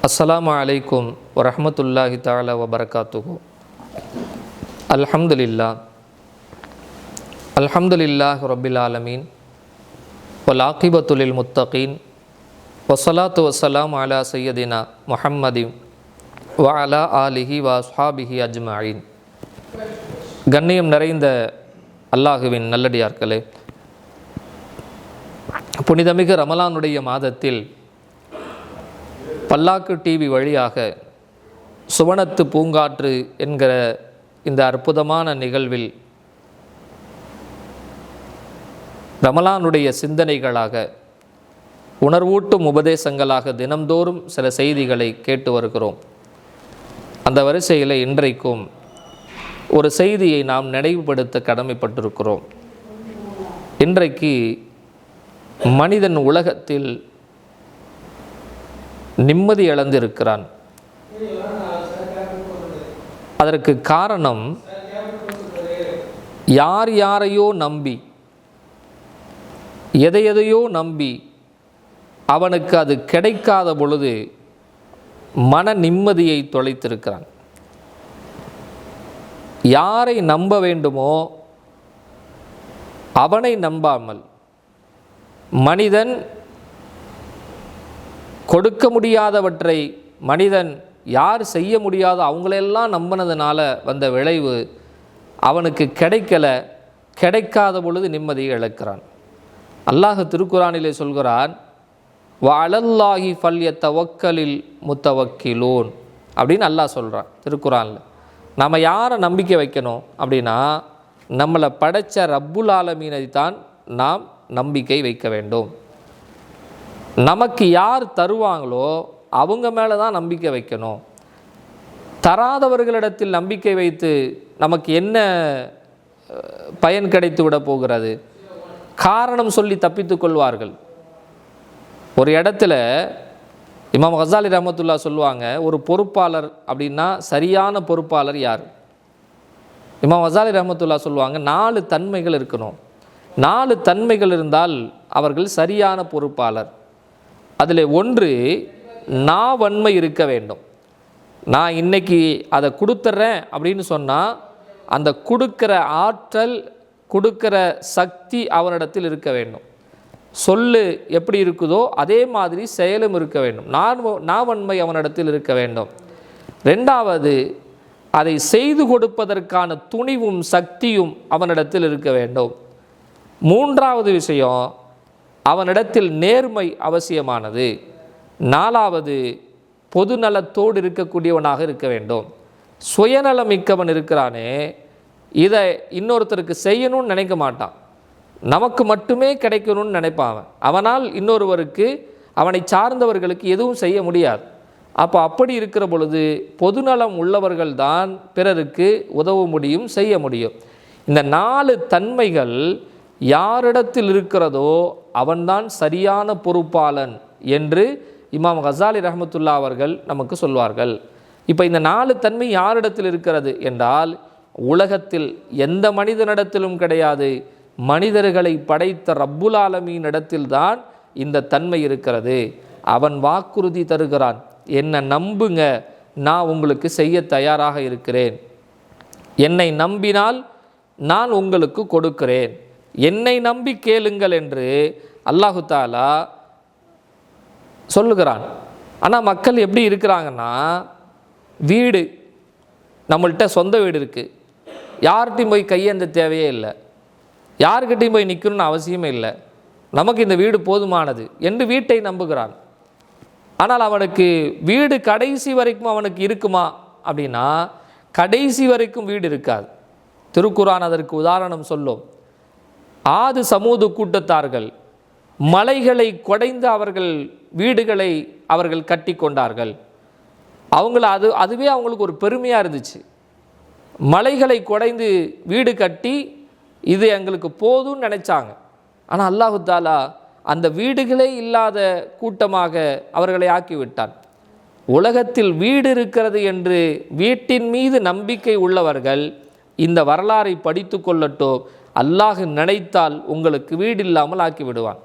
அஸ்ஸலாமு அலைக்கும் வரஹ்மத்துல்லாஹி தஆலா வபரகாத்துஹு. அல்ஹம்துலில்லாஹி ரப்பில் ஆலமீன் வல் ஆகிபத்து லில் முத்தகீன் வஸ்ஸலாத்து வஸ்ஸலாமு அலா சய்யதினா முஹம்மதின் வ அலா ஆலிஹி வ அஸ்ஹாபிஹி அஜ்மஈன். கண்ணியம் நிறைந்த அல்லாஹுவின் நல்லடியார்களே, புனிதமிகு ரமலானுடைய மாதத்தில் பல்லாக்கு டிவி வழியாக சுவனத்து பூங்காற்று என்கிற இந்த அற்புதமான நிகழ்வில் ரமலானுடைய சிந்தனைகளாக, உணர்வூட்டும் உபதேசங்களாக தினம்தோறும் சில செய்திகளை கேட்டு வருகிறோம். அந்த வரிசையில் இன்றைக்கும் ஒரு செய்தியை நாம் நினைவுபடுத்த கடமைப்பட்டிருக்கிறோம். இன்றைக்கு மனிதன் உலகத்தில் நிம்மதி இழந்திருக்கிறான். அதற்கு காரணம், யார் யாரையோ நம்பி, எதையோ நம்பி அவனுக்கு அது கிடைக்காத பொழுது மன நிம்மதியை தொலைத்திருக்கிறான். யாரை நம்ப வேண்டுமோ அவனை நம்பாமல் மனிதன் கொடுக்க முடியாதவற்றை மனிதன் யார் செய்ய முடியாத அவங்களெல்லாம் நம்பினதுனால வந்த விளைவு அவனுக்கு கிடைக்காத பொழுது நிம்மதியை இழக்கிறான். அல்லாஹ் திருக்குரானிலே சொல்கிறான், வஅலல்லாஹி ஃபல்யத்தவக்கலில் முத்தவக்கிலூன் அப்படின்னு அல்லாஹ் சொல்கிறான் திருக்குரானில். நம்ம யாரை நம்பிக்கை வைக்கணும் அப்படின்னா, நம்மளை படைத்த ரப்புல் ஆலமீனை தான் நாம் நம்பிக்கை வைக்க வேண்டும். நமக்கு யார் தருவாங்களோ அவங்க மேலே தான் நம்பிக்கை வைக்கணும். தராதவர்களிடத்தில் நம்பிக்கை வைத்து நமக்கு என்ன பயன் கிடைத்து விட போகிறது? காரணம் சொல்லி தப்பித்து கொள்வார்கள். ஒரு இடத்துல இமாம் கசாலி ரஹ்மத்துல்லாஹ் சொல்லுவாங்க, ஒரு பொறுப்பாளர் அப்படின்னா சரியான பொறுப்பாளர் யார்? இமாம் கசாலி ரஹ்மத்துல்லாஹ் சொல்லுவாங்க, 4 தன்மைகள் இருக்கணும். 4 தன்மைகள் இருந்தால் அவர்கள் சரியான பொறுப்பாளர். அதில் ஒன்று, நாவன்மை இருக்க வேண்டும். நான் இன்னைக்கு அதை கொடுத்துட்றேன் அப்படின்னு சொன்னால் அந்த கொடுக்கிற ஆற்றல், கொடுக்கிற சக்தி அவனிடத்தில் இருக்க வேண்டும். சொல்லு எப்படி இருக்குதோ அதே மாதிரி செயலும் இருக்க வேண்டும். நாவன்மை அவனிடத்தில் இருக்க வேண்டும். 2வது, அதை செய்து கொடுப்பதற்கான துணிவும் சக்தியும் அவனிடத்தில் இருக்க வேண்டும். 3வது விஷயம், அவனிடத்தில் நேர்மை அவசியமானது. 4வது, பொதுநலத்தோடு இருக்கக்கூடியவனாக இருக்க வேண்டும். சுயநலம் மிக்கவன் இருக்கிறானே, இதை இன்னொருத்தருக்கு செய்யணும்னு நினைக்க மாட்டான், நமக்கு மட்டுமே கிடைக்கணும்னு நினைப்பான். அவனால் இன்னொருவருக்கு, அவனை சார்ந்தவர்களுக்கு எதுவும் செய்ய முடியாது. அப்படி இருக்கிற பொழுது பொதுநலம் உள்ளவர்கள் தான் பிறருக்கு உதவ முடியும், செய்ய முடியும். இந்த 4 தன்மைகள் யாரிடத்தில் இருக்கிறதோ அவன்தான் சரியான பொறுப்பாளன் என்று இமாம் கசாலி ரஹ்மத்துல்லாஹ் அவர்கள் நமக்கு சொல்வார்கள். இப்போ இந்த 4 தன்மை யாரிடத்தில் இருக்கிறது என்றால், உலகத்தில் எந்த மனிதனிடத்திலும் கிடையாது. மனிதர்களை படைத்த ரப்புல் ஆலமீன் இடத்தில் தான் இந்த தன்மை இருக்கிறது. அவன் வாக்குறுதி தருகிறான், என்னை நம்புங்க, நான் உங்களுக்கு செய்ய தயாராக இருக்கிறேன். என்னை நம்பினால் நான் உங்களுக்கு கொடுக்கிறேன், என்னை நம்பி கேளுங்கள் என்று அல்லாஹு தாலா சொல்லுகிறான். ஆனால் மக்கள் எப்படி இருக்கிறாங்கன்னா, வீடு நம்மள்கிட்ட சொந்த வீடு இருக்குது, யார்கிட்டையும் போய் கையேந்த தேவையே இல்லை, யார்கிட்டையும் போய் நிற்கணும்னு அவசியமே இல்லை, நமக்கு இந்த வீடு போதுமானது என்று வீட்டை நம்புகிறான். ஆனால் அவனுக்கு வீடு கடைசி வரைக்கும் அவனுக்கு இருக்குமா அப்படின்னா, கடைசி வரைக்கும் வீடு இருக்காது. திருக்குரான் அதற்கு உதாரணம் சொல்லும். ஆது சமூது கூட்டத்தார்கள் மலைகளை கொடைந்து அவர்கள் வீடுகளை அவர்கள் கட்டி கொண்டார்கள். அதுவே அவங்களுக்கு ஒரு பெருமையாக இருந்துச்சு. மலைகளை கொடைந்து வீடு கட்டி இது எங்களுக்கு போதும்னு நினைச்சாங்க. ஆனால் அல்லாஹு தாலா அந்த வீடுகளே இல்லாத கூட்டமாக அவர்களை ஆக்கிவிட்டான். உலகத்தில் வீடு இருக்கிறது என்று வீட்டின் மீது நம்பிக்கை உள்ளவர்கள் இந்த வரலாறை படித்து கொள்ளட்டும். அல்லாஹ் நினைத்தால் உங்களுக்கு வீடு இல்லாமல் ஆக்கி விடுவான்.